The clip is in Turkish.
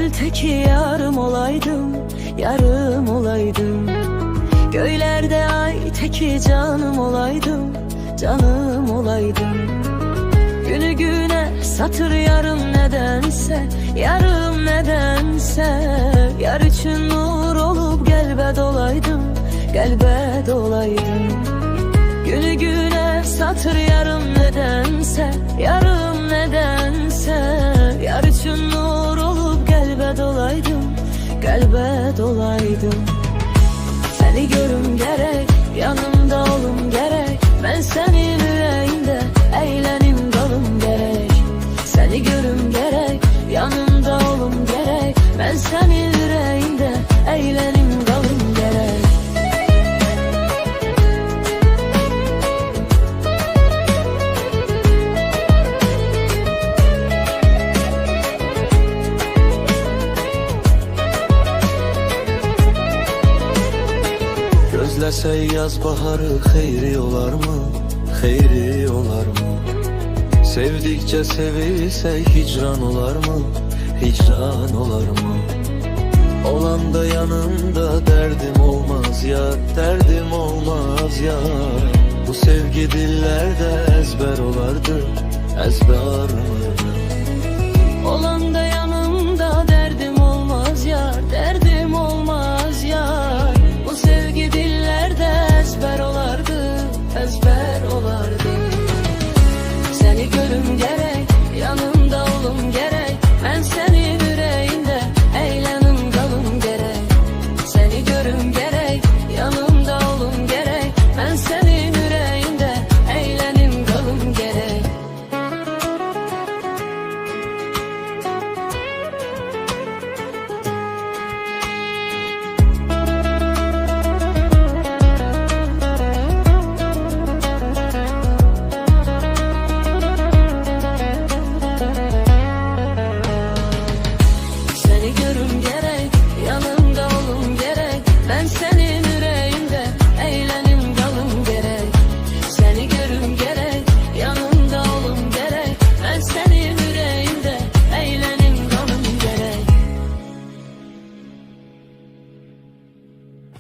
gül teki yarım olaydım, yarım olaydım. Göylerde ay teki canım olaydım, canım olaydım. Günü güne satır yarım nedense, yarım nedense. Yar için nur olup gelbed olaydım, gelbed olaydım. Günü güne satır yarım nedense, yarım nedense. Yar için nur olup gelbed olaydım, gelbed olaydım. Seni görüm gerek, yanımda olum gerek. Ben senin yüreğinde eğlenim dalım gerek. Seni görüm gerek, yanımda olum gerek. Ben senin yüreğinde eğlenim dalım gerek. Gözlese yaz baharı xeyri olar mı? Xeyri olar mı? Sevdikçe sevilse hicran olar mı? Hicran olar mı? Olan da yanımda derdim olmaz ya, derdim olmaz ya. Bu sevgi dillerde ezber olardı, ezber olardı.